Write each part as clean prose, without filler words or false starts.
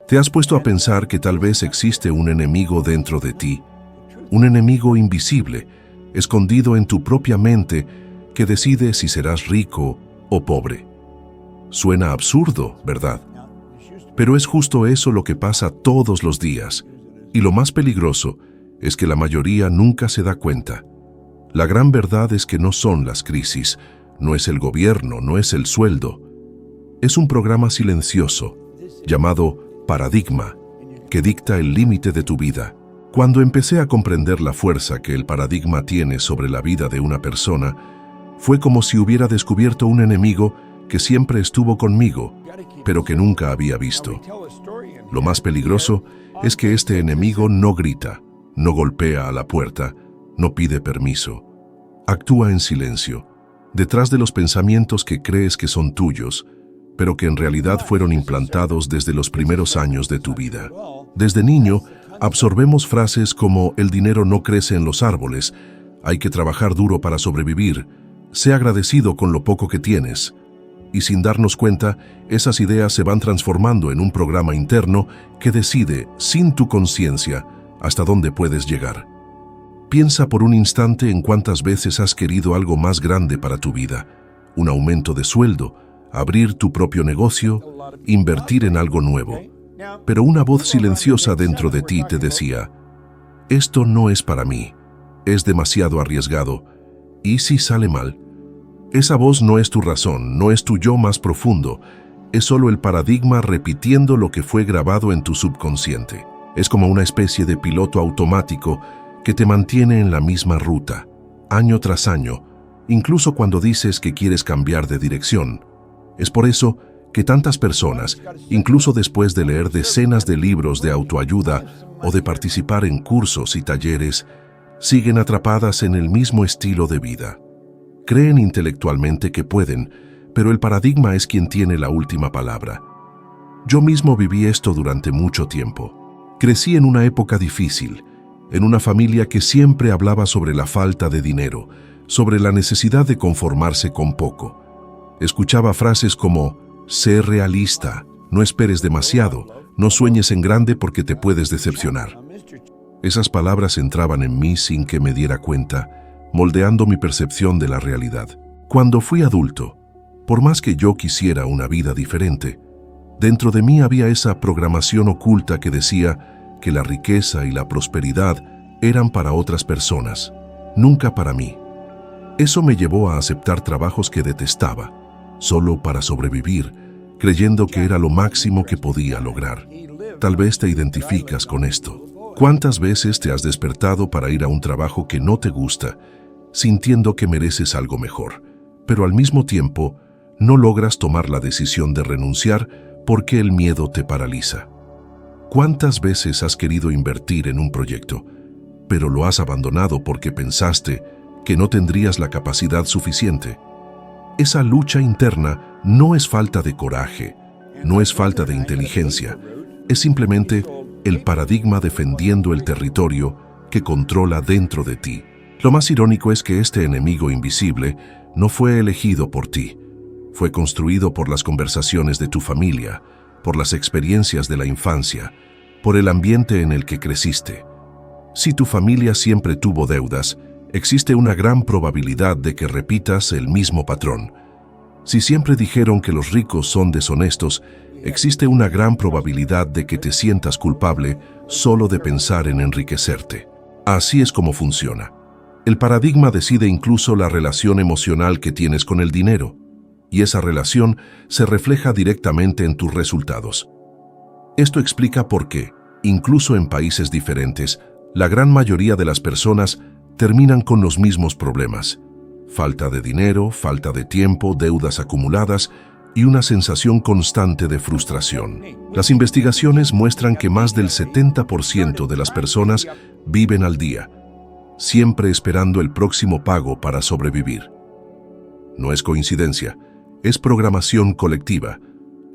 ¿Te has puesto a pensar que tal vez existe un enemigo dentro de ti? Un enemigo invisible, escondido en tu propia mente, que decide si serás rico o pobre. Suena absurdo, ¿verdad? Pero es justo eso lo que pasa todos los días. Y lo más peligroso es que la mayoría nunca se da cuenta. La gran verdad es que no son las crisis, no es el gobierno, no es el sueldo. Es un programa silencioso, llamado paradigma, que dicta el límite de tu vida. Cuando empecé a comprender la fuerza que el paradigma tiene sobre la vida de una persona, fue como si hubiera descubierto un enemigo que siempre estuvo conmigo, pero que nunca había visto. Lo más peligroso es que este enemigo no grita, no golpea a la puerta, no pide permiso. Actúa en silencio, detrás de los pensamientos que crees que son tuyos, pero que en realidad fueron implantados desde los primeros años de tu vida. Desde niño, absorbemos frases como «el dinero no crece en los árboles», «hay que trabajar duro para sobrevivir», «sé agradecido con lo poco que tienes». Y sin darnos cuenta, esas ideas se van transformando en un programa interno que decide, sin tu conciencia, hasta dónde puedes llegar. Piensa por un instante en cuántas veces has querido algo más grande para tu vida, un aumento de sueldo, abrir tu propio negocio, invertir en algo nuevo. Pero una voz silenciosa dentro de ti te decía, esto no es para mí, es demasiado arriesgado, ¿y si sale mal? Esa voz no es tu razón, no es tu yo más profundo, es solo el paradigma repitiendo lo que fue grabado en tu subconsciente. Es como una especie de piloto automático que te mantiene en la misma ruta, año tras año, incluso cuando dices que quieres cambiar de dirección. Es por eso que tantas personas, incluso después de leer decenas de libros de autoayuda o de participar en cursos y talleres, siguen atrapadas en el mismo estilo de vida. Creen intelectualmente que pueden, pero el paradigma es quien tiene la última palabra. Yo mismo viví esto durante mucho tiempo. Crecí en una época difícil, en una familia que siempre hablaba sobre la falta de dinero, sobre la necesidad de conformarse con poco. Escuchaba frases como, sé realista, no esperes demasiado, no sueñes en grande porque te puedes decepcionar. Esas palabras entraban en mí sin que me diera cuenta, moldeando mi percepción de la realidad. Cuando fui adulto, por más que yo quisiera una vida diferente, dentro de mí había esa programación oculta que decía que la riqueza y la prosperidad eran para otras personas, nunca para mí. Eso me llevó a aceptar trabajos que detestaba, solo para sobrevivir, creyendo que era lo máximo que podía lograr. Tal vez te identificas con esto. ¿Cuántas veces te has despertado para ir a un trabajo que no te gusta, sintiendo que mereces algo mejor, pero al mismo tiempo no logras tomar la decisión de renunciar porque el miedo te paraliza? ¿Cuántas veces has querido invertir en un proyecto, pero lo has abandonado porque pensaste que no tendrías la capacidad suficiente? Esa lucha interna no es falta de coraje, no es falta de inteligencia, es simplemente el paradigma defendiendo el territorio que controla dentro de ti. Lo más irónico es que este enemigo invisible no fue elegido por ti, fue construido por las conversaciones de tu familia, por las experiencias de la infancia, por el ambiente en el que creciste. Si tu familia siempre tuvo deudas, existe una gran probabilidad de que repitas el mismo patrón. Si siempre dijeron que los ricos son deshonestos, existe una gran probabilidad de que te sientas culpable solo de pensar en enriquecerte. Así es como funciona. El paradigma decide incluso la relación emocional que tienes con el dinero, y esa relación se refleja directamente en tus resultados. Esto explica por qué, incluso en países diferentes, la gran mayoría de las personas terminan con los mismos problemas: falta de dinero, falta de tiempo, deudas acumuladas y una sensación constante de frustración. Las investigaciones muestran que más del 70% de las personas viven al día, siempre esperando el próximo pago para sobrevivir. No es coincidencia, es programación colectiva.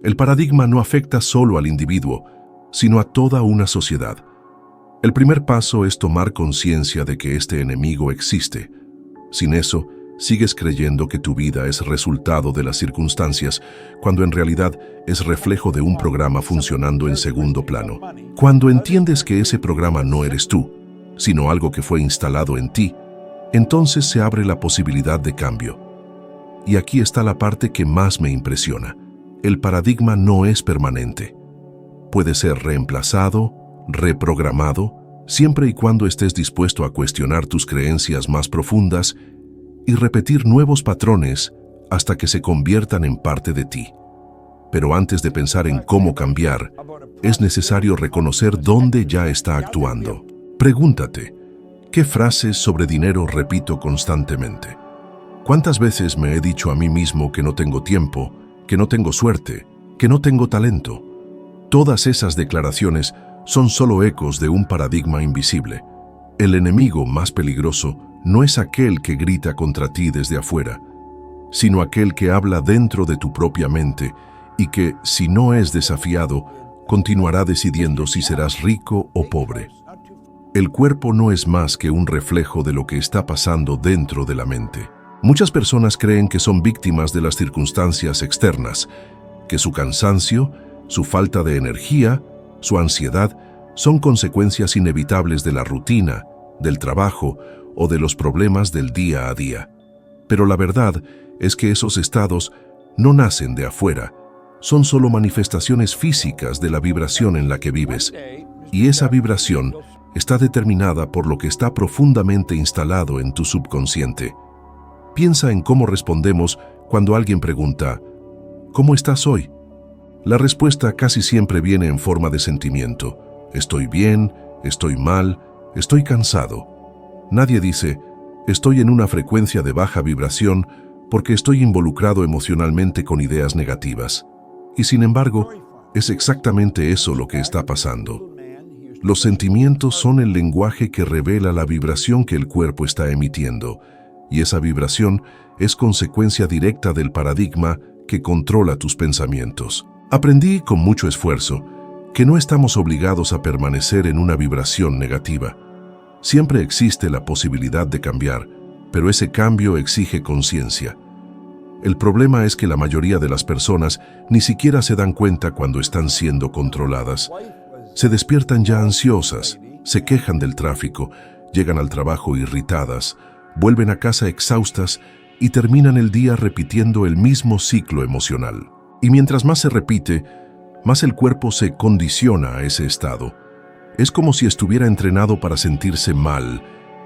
El paradigma no afecta solo al individuo, sino a toda una sociedad. El primer paso es tomar conciencia de que este enemigo existe. Sin eso, Sigues creyendo que tu vida es resultado de las circunstancias, cuando en realidad es reflejo de un programa funcionando en segundo plano. Cuando entiendes que ese programa no eres tú, sino algo que fue instalado en ti, entonces se abre la posibilidad de cambio. Y aquí está la parte que más me impresiona. El paradigma no es permanente. Puede ser reemplazado, reprogramado, siempre y cuando estés dispuesto a cuestionar tus creencias más profundas y repetir nuevos patrones hasta que se conviertan en parte de ti. Pero antes de pensar en cómo cambiar, es necesario reconocer dónde ya está actuando. Pregúntate, ¿qué frases sobre dinero repito constantemente? ¿Cuántas veces me he dicho a mí mismo que no tengo tiempo, que no tengo suerte, que no tengo talento? Todas esas declaraciones son solo ecos de un paradigma invisible. El enemigo más peligroso no es aquel que grita contra ti desde afuera, sino aquel que habla dentro de tu propia mente y que, si no es desafiado, continuará decidiendo si serás rico o pobre. El cuerpo no es más que un reflejo de lo que está pasando dentro de la mente. Muchas personas creen que son víctimas de las circunstancias externas, que su cansancio, su falta de energía, su ansiedad son consecuencias inevitables de la rutina, del trabajo o de los problemas del día a día. Pero la verdad es que esos estados no nacen de afuera, son solo manifestaciones físicas de la vibración en la que vives, y esa vibración está determinada por lo que está profundamente instalado en tu subconsciente. Piensa en cómo respondemos cuando alguien pregunta, ¿cómo estás hoy? La respuesta casi siempre viene en forma de sentimiento. Estoy bien, estoy mal, estoy cansado. Nadie dice, estoy en una frecuencia de baja vibración porque estoy involucrado emocionalmente con ideas negativas. Y sin embargo, es exactamente eso lo que está pasando. Los sentimientos son el lenguaje que revela la vibración que el cuerpo está emitiendo, y esa vibración es consecuencia directa del paradigma que controla tus pensamientos. Aprendí con mucho esfuerzo que no estamos obligados a permanecer en una vibración negativa. Siempre existe la posibilidad de cambiar, pero ese cambio exige conciencia. El problema es que la mayoría de las personas ni siquiera se dan cuenta cuando están siendo controladas. Se despiertan ya ansiosas, se quejan del tráfico, llegan al trabajo irritadas, vuelven a casa exhaustas y terminan el día repitiendo el mismo ciclo emocional. Y mientras más se repite, más el cuerpo se condiciona a ese estado. Es como si estuviera entrenado para sentirse mal,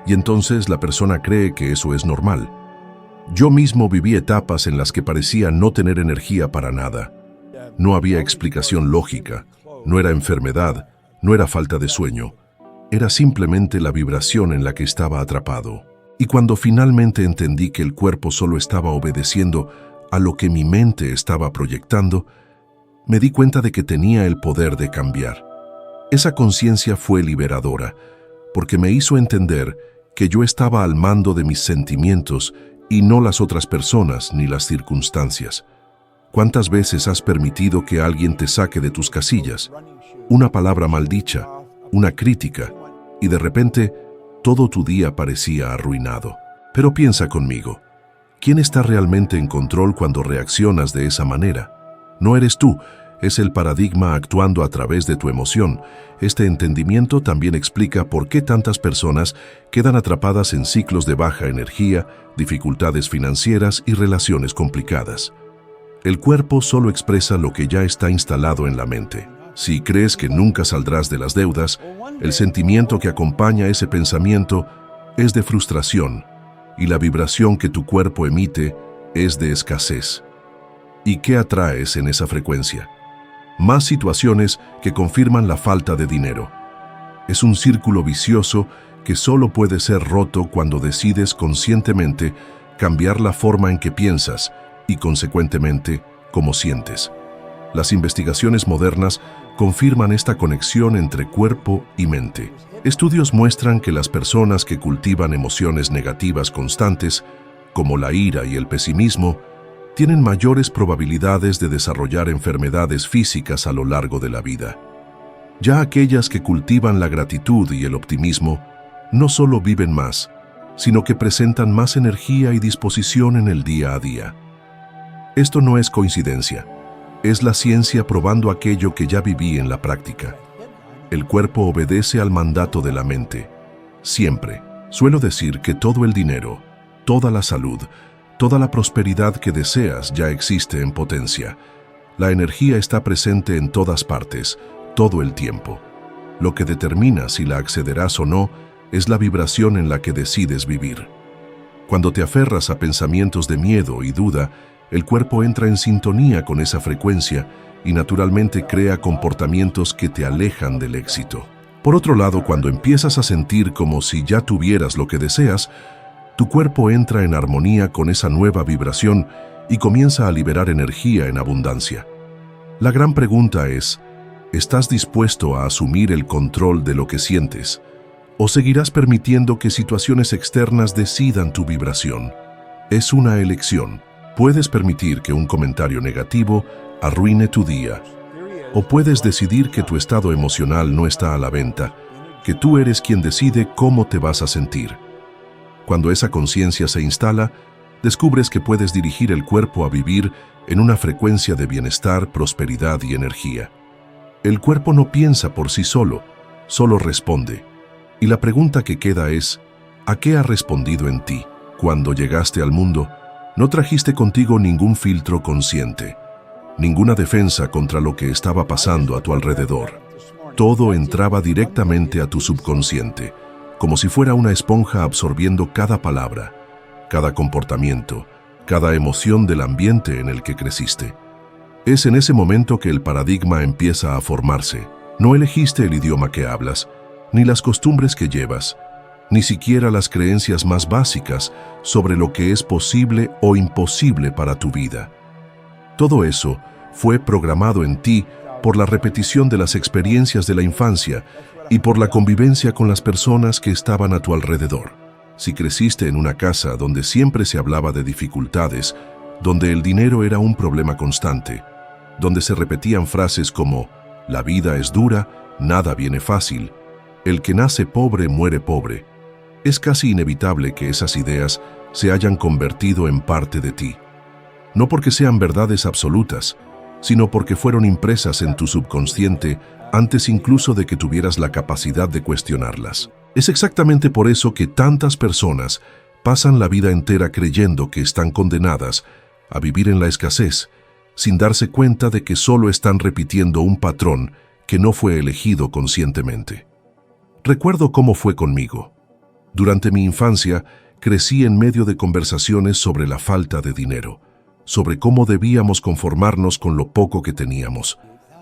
y entonces la persona cree que eso es normal. Yo mismo viví etapas en las que parecía no tener energía para nada. No había explicación lógica, no era enfermedad, no era falta de sueño. Era simplemente la vibración en la que estaba atrapado. Y cuando finalmente entendí que el cuerpo solo estaba obedeciendo a lo que mi mente estaba proyectando, me di cuenta de que tenía el poder de cambiar. Esa conciencia fue liberadora, porque me hizo entender que yo estaba al mando de mis sentimientos y no las otras personas ni las circunstancias. ¿Cuántas veces has permitido que alguien te saque de tus casillas? Una palabra maldicha, una crítica, y de repente todo tu día parecía arruinado. Pero piensa conmigo, ¿quién está realmente en control cuando reaccionas de esa manera? No eres tú, es el paradigma actuando a través de tu emoción. Este entendimiento también explica por qué tantas personas quedan atrapadas en ciclos de baja energía, dificultades financieras y relaciones complicadas. El cuerpo solo expresa lo que ya está instalado en la mente. Si crees que nunca saldrás de las deudas, el sentimiento que acompaña ese pensamiento es de frustración, y la vibración que tu cuerpo emite es de escasez. ¿Y qué atraes en esa frecuencia? Más situaciones que confirman la falta de dinero. Es un círculo vicioso que solo puede ser roto cuando decides conscientemente cambiar la forma en que piensas y, consecuentemente, cómo sientes. Las investigaciones modernas confirman esta conexión entre cuerpo y mente. Estudios muestran que las personas que cultivan emociones negativas constantes, como la ira y el pesimismo, tienen mayores probabilidades de desarrollar enfermedades físicas a lo largo de la vida. Ya aquellas que cultivan la gratitud y el optimismo no solo viven más, sino que presentan más energía y disposición en el día a día. Esto no es coincidencia, es la ciencia probando aquello que ya viví en la práctica. El cuerpo obedece al mandato de la mente, siempre. Suelo decir que todo el dinero, toda la salud, toda la prosperidad que deseas ya existe en potencia. La energía está presente en todas partes, todo el tiempo. Lo que determina si la accederás o no es la vibración en la que decides vivir. Cuando te aferras a pensamientos de miedo y duda, el cuerpo entra en sintonía con esa frecuencia y naturalmente crea comportamientos que te alejan del éxito. Por otro lado, cuando empiezas a sentir como si ya tuvieras lo que deseas, tu cuerpo entra en armonía con esa nueva vibración y comienza a liberar energía en abundancia. La gran pregunta es, ¿estás dispuesto a asumir el control de lo que sientes? ¿O seguirás permitiendo que situaciones externas decidan tu vibración? Es una elección. Puedes permitir que un comentario negativo arruine tu día. O puedes decidir que tu estado emocional no está a la venta, que tú eres quien decide cómo te vas a sentir. Cuando esa conciencia se instala, descubres que puedes dirigir el cuerpo a vivir en una frecuencia de bienestar, prosperidad y energía. El cuerpo no piensa por sí solo, solo responde. Y la pregunta que queda es, ¿a qué ha respondido en ti? Cuando llegaste al mundo, no trajiste contigo ningún filtro consciente, ninguna defensa contra lo que estaba pasando a tu alrededor. Todo entraba directamente a tu subconsciente, como si fuera una esponja absorbiendo cada palabra, cada comportamiento, cada emoción del ambiente en el que creciste. Es en ese momento que el paradigma empieza a formarse. No elegiste el idioma que hablas, ni las costumbres que llevas, ni siquiera las creencias más básicas sobre lo que es posible o imposible para tu vida. Todo eso fue programado en ti por la repetición de las experiencias de la infancia y por la convivencia con las personas que estaban a tu alrededor. Si creciste en una casa donde siempre se hablaba de dificultades, donde el dinero era un problema constante, donde se repetían frases como «la vida es dura, nada viene fácil», «el que nace pobre muere pobre», es casi inevitable que esas ideas se hayan convertido en parte de ti. No porque sean verdades absolutas, sino porque fueron impresas en tu subconsciente antes incluso de que tuvieras la capacidad de cuestionarlas. Es exactamente por eso que tantas personas pasan la vida entera creyendo que están condenadas a vivir en la escasez, sin darse cuenta de que solo están repitiendo un patrón que no fue elegido conscientemente. Recuerdo cómo fue conmigo. Durante mi infancia, crecí en medio de conversaciones sobre la falta de dinero, sobre cómo debíamos conformarnos con lo poco que teníamos.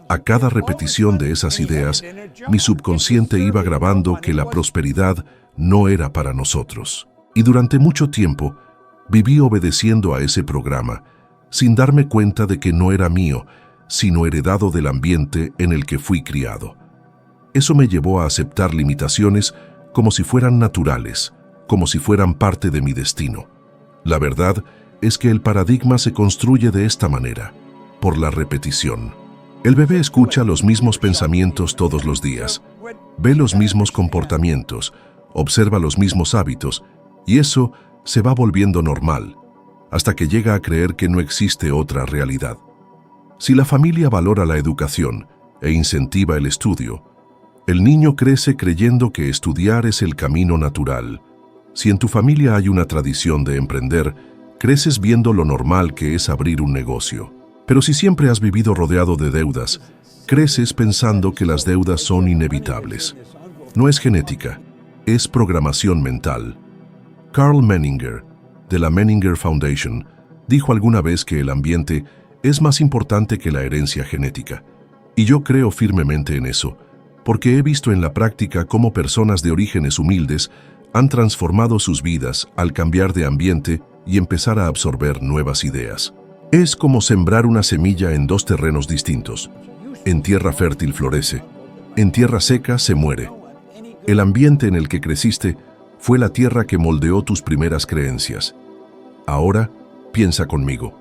A cada repetición de esas ideas, mi subconsciente iba grabando que la prosperidad no era para nosotros. Y durante mucho tiempo, viví obedeciendo a ese programa, sin darme cuenta de que no era mío, sino heredado del ambiente en el que fui criado. Eso me llevó a aceptar limitaciones como si fueran naturales, como si fueran parte de mi destino. La verdad es que el paradigma se construye de esta manera, por la repetición. El bebé escucha los mismos pensamientos todos los días, ve los mismos comportamientos, observa los mismos hábitos, y eso se va volviendo normal, hasta que llega a creer que no existe otra realidad. Si la familia valora la educación e incentiva el estudio, el niño crece creyendo que estudiar es el camino natural. Si en tu familia hay una tradición de emprender, creces viendo lo normal que es abrir un negocio. Pero si siempre has vivido rodeado de deudas, creces pensando que las deudas son inevitables. No es genética, es programación mental. Carl Menninger, de la Menninger Foundation, dijo alguna vez que el ambiente es más importante que la herencia genética. Y yo creo firmemente en eso, porque he visto en la práctica cómo personas de orígenes humildes han transformado sus vidas al cambiar de ambiente y empezar a absorber nuevas ideas. Es como sembrar una semilla en dos terrenos distintos. En tierra fértil florece, en tierra seca se muere. El ambiente en el que creciste fue la tierra que moldeó tus primeras creencias. Ahora, piensa conmigo.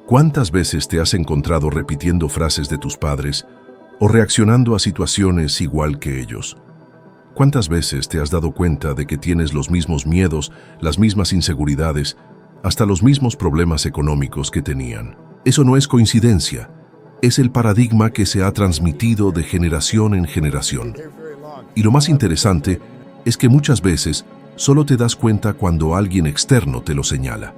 ¿Cuántas veces te has encontrado repitiendo frases de tus padres o reaccionando a situaciones igual que ellos? ¿Cuántas veces te has dado cuenta de que tienes los mismos miedos, las mismas inseguridades, hasta los mismos problemas económicos que tenían? Eso no es coincidencia, es el paradigma que se ha transmitido de generación en generación. Y lo más interesante es que muchas veces solo te das cuenta cuando alguien externo te lo señala.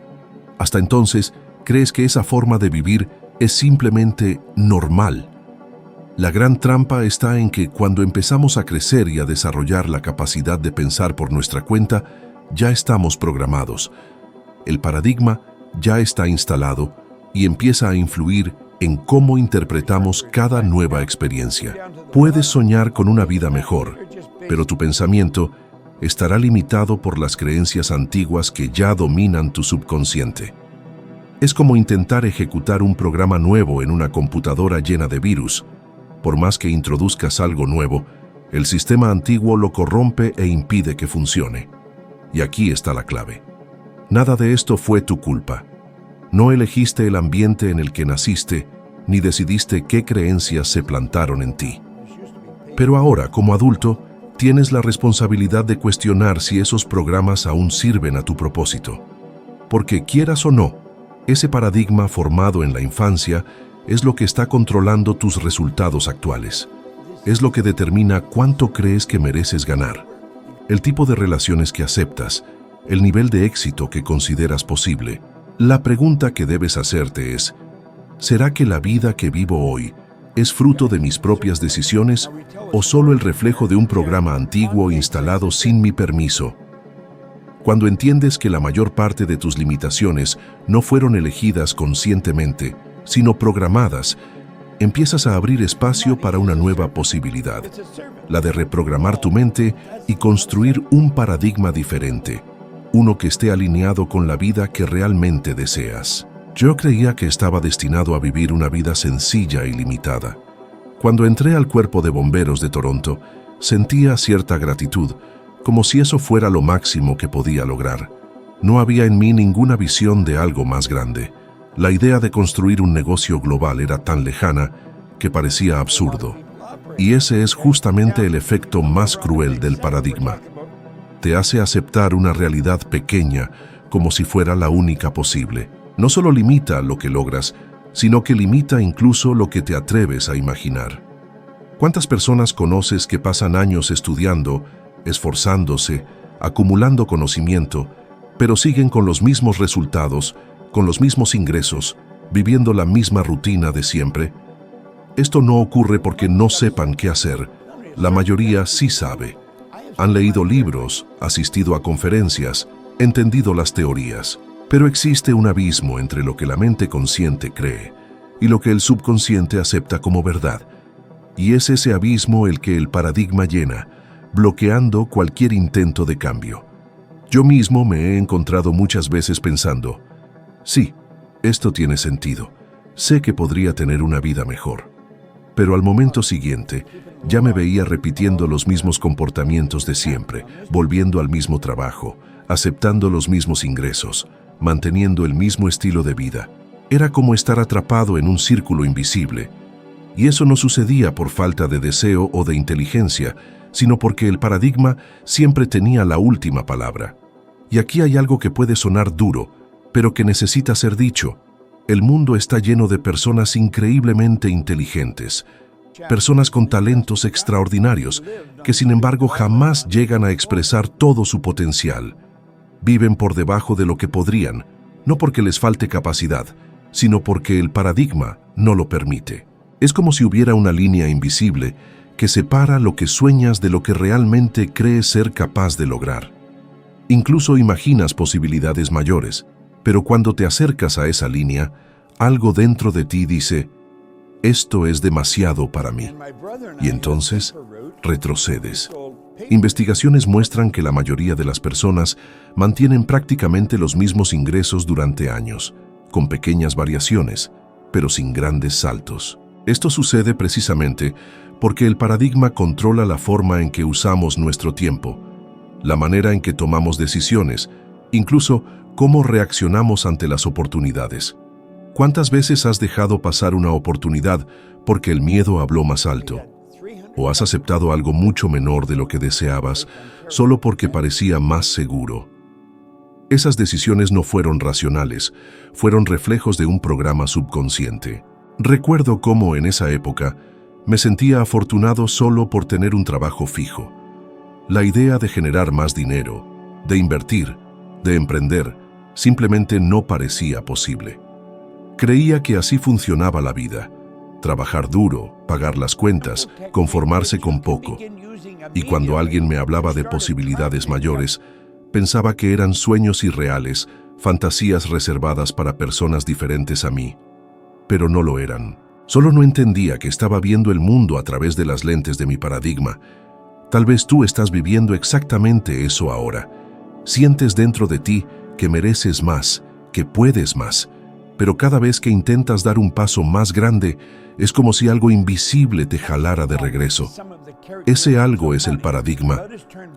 Hasta entonces, crees que esa forma de vivir es simplemente normal. La gran trampa está en que cuando empezamos a crecer y a desarrollar la capacidad de pensar por nuestra cuenta, ya estamos programados. El paradigma ya está instalado y empieza a influir en cómo interpretamos cada nueva experiencia. Puedes soñar con una vida mejor, pero tu pensamiento estará limitado por las creencias antiguas que ya dominan tu subconsciente. Es como intentar ejecutar un programa nuevo en una computadora llena de virus. Por más que introduzcas algo nuevo, el sistema antiguo lo corrompe e impide que funcione. Y aquí está la clave. Nada de esto fue tu culpa. No elegiste el ambiente en el que naciste, ni decidiste qué creencias se plantaron en ti. Pero ahora, como adulto, tienes la responsabilidad de cuestionar si esos programas aún sirven a tu propósito. Porque quieras o no, ese paradigma formado en la infancia es lo que está controlando tus resultados actuales. Es lo que determina cuánto crees que mereces ganar, el tipo de relaciones que aceptas, el nivel de éxito que consideras posible. La pregunta que debes hacerte es, ¿será que la vida que vivo hoy es fruto de mis propias decisiones o solo el reflejo de un programa antiguo instalado sin mi permiso? Cuando entiendes que la mayor parte de tus limitaciones no fueron elegidas conscientemente, sino programadas, empiezas a abrir espacio para una nueva posibilidad, la de reprogramar tu mente y construir un paradigma diferente, uno que esté alineado con la vida que realmente deseas. Yo creía que estaba destinado a vivir una vida sencilla y limitada. Cuando entré al Cuerpo de Bomberos de Toronto, sentía cierta gratitud, como si eso fuera lo máximo que podía lograr. No había en mí ninguna visión de algo más grande. La idea de construir un negocio global era tan lejana que parecía absurdo. Y ese es justamente el efecto más cruel del paradigma. Te hace aceptar una realidad pequeña como si fuera la única posible. No solo limita lo que logras, sino que limita incluso lo que te atreves a imaginar. ¿Cuántas personas conoces que pasan años estudiando, esforzándose, acumulando conocimiento, pero siguen con los mismos resultados, con los mismos ingresos, viviendo la misma rutina de siempre? Esto no ocurre porque no sepan qué hacer. La mayoría sí sabe. Han leído libros, asistido a conferencias, entendido las teorías. Pero existe un abismo entre lo que la mente consciente cree y lo que el subconsciente acepta como verdad. Y es ese abismo el que el paradigma llena, bloqueando cualquier intento de cambio. Yo mismo me he encontrado muchas veces pensando, sí, esto tiene sentido, sé que podría tener una vida mejor. Pero al momento siguiente, ya me veía repitiendo los mismos comportamientos de siempre, volviendo al mismo trabajo, aceptando los mismos ingresos, manteniendo el mismo estilo de vida. Era como estar atrapado en un círculo invisible. Y eso no sucedía por falta de deseo o de inteligencia, sino porque el paradigma siempre tenía la última palabra. Y aquí hay algo que puede sonar duro, pero que necesita ser dicho. El mundo está lleno de personas increíblemente inteligentes, personas con talentos extraordinarios, que sin embargo jamás llegan a expresar todo su potencial. Viven por debajo de lo que podrían, no porque les falte capacidad, sino porque el paradigma no lo permite. Es como si hubiera una línea invisible que separa lo que sueñas de lo que realmente crees ser capaz de lograr. Incluso imaginas posibilidades mayores, pero cuando te acercas a esa línea, algo dentro de ti dice, esto es demasiado para mí. Y entonces retrocedes. Investigaciones muestran que la mayoría de las personas mantienen prácticamente los mismos ingresos durante años, con pequeñas variaciones, pero sin grandes saltos. Esto sucede precisamente porque el paradigma controla la forma en que usamos nuestro tiempo, la manera en que tomamos decisiones, incluso cómo reaccionamos ante las oportunidades. ¿Cuántas veces has dejado pasar una oportunidad porque el miedo habló más alto? ¿O has aceptado algo mucho menor de lo que deseabas solo porque parecía más seguro? Esas decisiones no fueron racionales, fueron reflejos de un programa subconsciente. Recuerdo cómo en esa época me sentía afortunado solo por tener un trabajo fijo. La idea de generar más dinero, de invertir, de emprender, simplemente no parecía posible. Creía que así funcionaba la vida: trabajar duro, pagar las cuentas, conformarse con poco. Y cuando alguien me hablaba de posibilidades mayores, pensaba que eran sueños irreales, fantasías reservadas para personas diferentes a mí. Pero no lo eran. Solo no entendía que estaba viendo el mundo a través de las lentes de mi paradigma. Tal vez tú estás viviendo exactamente eso ahora. Sientes dentro de ti que mereces más, que puedes más, pero cada vez que intentas dar un paso más grande, es como si algo invisible te jalara de regreso. Ese algo es el paradigma.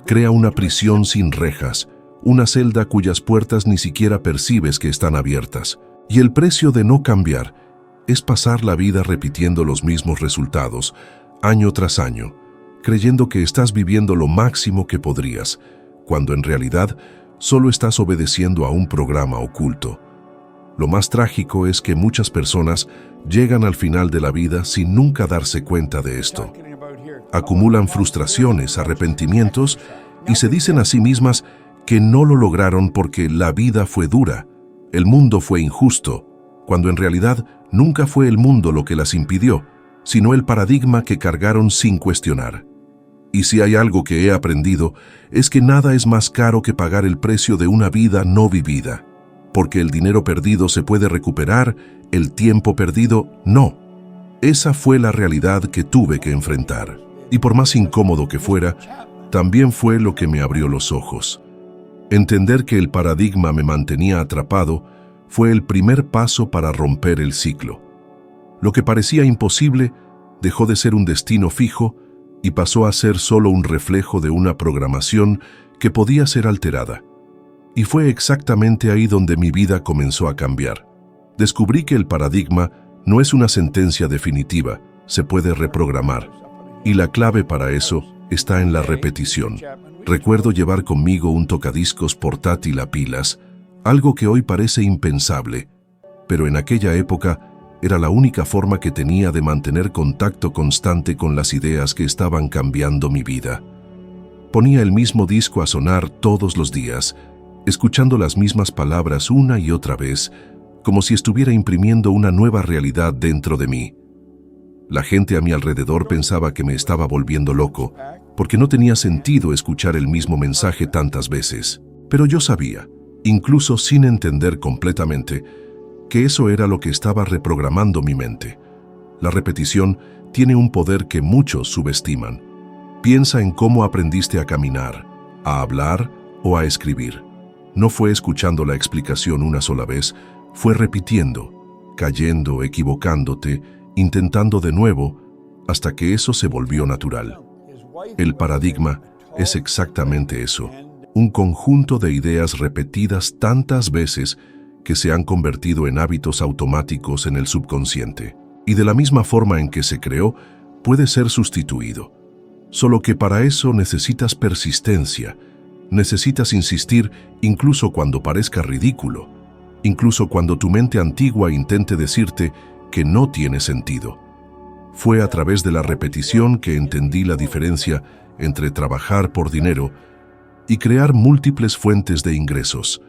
Crea una prisión sin rejas, una celda cuyas puertas ni siquiera percibes que están abiertas. Y el precio de no cambiar es pasar la vida repitiendo los mismos resultados, año tras año, creyendo que estás viviendo lo máximo que podrías, cuando en realidad solo estás obedeciendo a un programa oculto. Lo más trágico es que muchas personas llegan al final de la vida sin nunca darse cuenta de esto. Acumulan frustraciones, arrepentimientos y se dicen a sí mismas que no lo lograron porque la vida fue dura, el mundo fue injusto, cuando en realidad nunca fue el mundo lo que las impidió, sino el paradigma que cargaron sin cuestionar. Y si hay algo que he aprendido, es que nada es más caro que pagar el precio de una vida no vivida. Porque el dinero perdido se puede recuperar, el tiempo perdido no. Esa fue la realidad que tuve que enfrentar. Y por más incómodo que fuera, también fue lo que me abrió los ojos. Entender que el paradigma me mantenía atrapado fue el primer paso para romper el ciclo. Lo que parecía imposible dejó de ser un destino fijo y pasó a ser solo un reflejo de una programación que podía ser alterada. Y fue exactamente ahí donde mi vida comenzó a cambiar. Descubrí que el paradigma no es una sentencia definitiva, se puede reprogramar. Y la clave para eso está en la repetición. Recuerdo llevar conmigo un tocadiscos portátil a pilas, algo que hoy parece impensable, pero en aquella época era la única forma que tenía de mantener contacto constante con las ideas que estaban cambiando mi vida. Ponía el mismo disco a sonar todos los días, escuchando las mismas palabras una y otra vez, como si estuviera imprimiendo una nueva realidad dentro de mí. La gente a mi alrededor pensaba que me estaba volviendo loco, porque no tenía sentido escuchar el mismo mensaje tantas veces. Pero yo sabía, incluso sin entender completamente, que eso era lo que estaba reprogramando mi mente. La repetición tiene un poder que muchos subestiman. Piensa en cómo aprendiste a caminar, a hablar o a escribir. No fue escuchando la explicación una sola vez, fue repitiendo, cayendo, equivocándote, intentando de nuevo, hasta que eso se volvió natural. El paradigma es exactamente eso, un conjunto de ideas repetidas tantas veces que se han convertido en hábitos automáticos en el subconsciente. Y de la misma forma en que se creó, puede ser sustituido. Solo que para eso necesitas persistencia, necesitas insistir incluso cuando parezca ridículo, incluso cuando tu mente antigua intente decirte que no tiene sentido. Fue a través de la repetición que entendí la diferencia entre trabajar por dinero y crear múltiples fuentes de ingresos.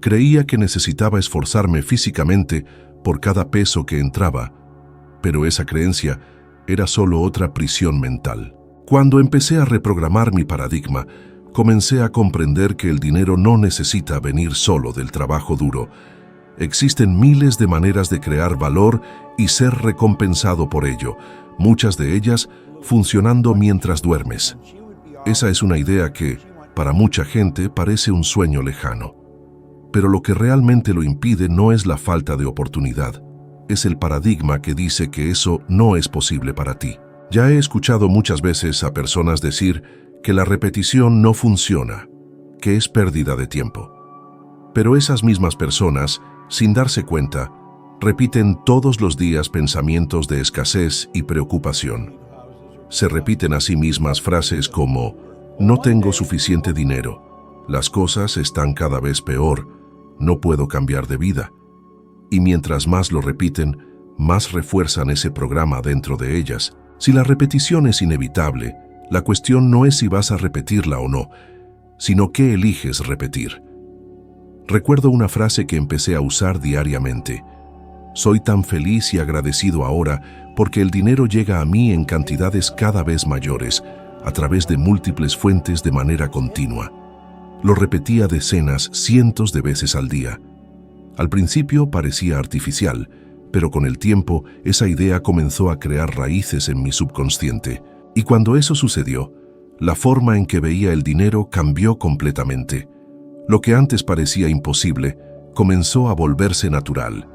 Creía que necesitaba esforzarme físicamente por cada peso que entraba, pero esa creencia era solo otra prisión mental. Cuando empecé a reprogramar mi paradigma, comencé a comprender que el dinero no necesita venir solo del trabajo duro. Existen miles de maneras de crear valor y ser recompensado por ello, muchas de ellas funcionando mientras duermes. Esa es una idea que, para mucha gente, parece un sueño lejano. Pero lo que realmente lo impide no es la falta de oportunidad, es el paradigma que dice que eso no es posible para ti. Ya he escuchado muchas veces a personas decir que la repetición no funciona, que es pérdida de tiempo. Pero esas mismas personas, sin darse cuenta, repiten todos los días pensamientos de escasez y preocupación. se repiten a sí mismas frases como «No tengo suficiente dinero», «Las cosas están cada vez peor», «No puedo cambiar de vida». Y mientras más lo repiten, más refuerzan ese programa dentro de ellas. Si la repetición es inevitable, la cuestión no es si vas a repetirla o no, sino qué eliges repetir. Recuerdo una frase que empecé a usar diariamente. Soy tan feliz y agradecido ahora porque el dinero llega a mí en cantidades cada vez mayores, a través de múltiples fuentes de manera continua. Lo repetía decenas, cientos de veces al día. Al principio parecía artificial, pero con el tiempo esa idea comenzó a crear raíces en mi subconsciente. Y cuando eso sucedió, la forma en que veía el dinero cambió completamente. Lo que antes parecía imposible comenzó a volverse natural.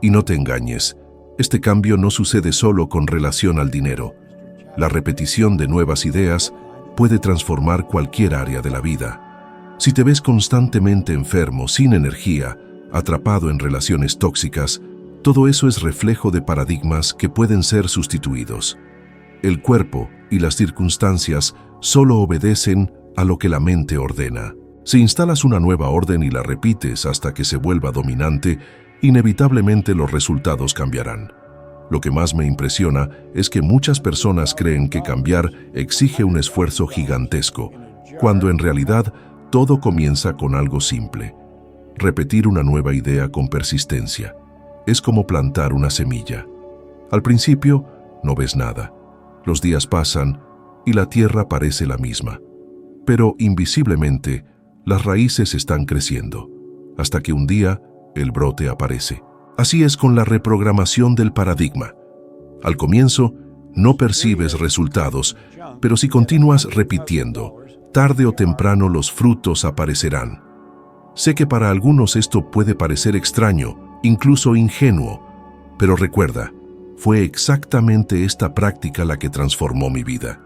Y no te engañes, este cambio no sucede solo con relación al dinero. La repetición de nuevas ideas puede transformar cualquier área de la vida. Si te ves constantemente enfermo, sin energía, atrapado en relaciones tóxicas, todo eso es reflejo de paradigmas que pueden ser sustituidos. El cuerpo y las circunstancias solo obedecen a lo que la mente ordena. Si instalas una nueva orden y la repites hasta que se vuelva dominante, inevitablemente los resultados cambiarán. Lo que más me impresiona es que muchas personas creen que cambiar exige un esfuerzo gigantesco, cuando en realidad todo comienza con algo simple. Repetir una nueva idea con persistencia. Es como plantar una semilla. Al principio no ves nada. Los días pasan y la tierra parece la misma. Pero invisiblemente, las raíces están creciendo, hasta que un día el brote aparece. Así es con la reprogramación del paradigma. Al comienzo, no percibes resultados, pero si continúas repitiendo, tarde o temprano los frutos aparecerán. Sé que para algunos esto puede parecer extraño, incluso ingenuo, pero recuerda, fue exactamente esta práctica la que transformó mi vida.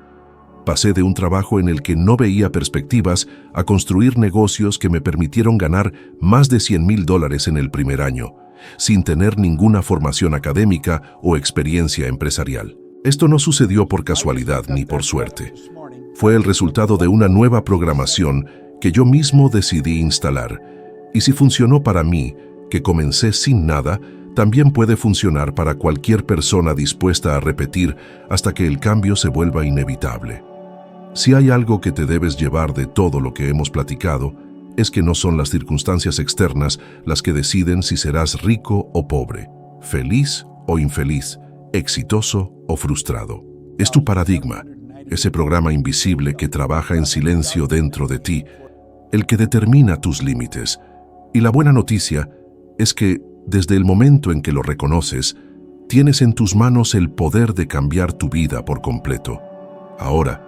Pasé de un trabajo en el que no veía perspectivas a construir negocios que me permitieron ganar más de $100,000 en el primer año, sin tener ninguna formación académica o experiencia empresarial. Esto no sucedió por casualidad ni por suerte. Fue el resultado de una nueva programación que yo mismo decidí instalar. Y si funcionó para mí, que comencé sin nada, también puede funcionar para cualquier persona dispuesta a repetir hasta que el cambio se vuelva inevitable. Si hay algo que te debes llevar de todo lo que hemos platicado, es que no son las circunstancias externas las que deciden si serás rico o pobre, feliz o infeliz, exitoso o frustrado. Es tu paradigma, ese programa invisible que trabaja en silencio dentro de ti, el que determina tus límites. Y la buena noticia es que, desde el momento en que lo reconoces, tienes en tus manos el poder de cambiar tu vida por completo. Ahora,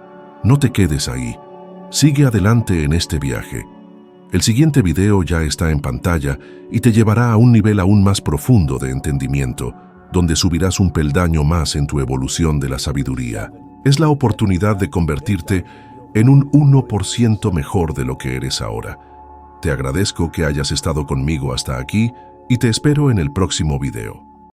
no te quedes ahí. Sigue adelante en este viaje. El siguiente video ya está en pantalla y te llevará a un nivel aún más profundo de entendimiento, donde subirás un peldaño más en tu evolución de la sabiduría. Es la oportunidad de convertirte en un 1% mejor de lo que eres ahora. Te agradezco que hayas estado conmigo hasta aquí y te espero en el próximo video.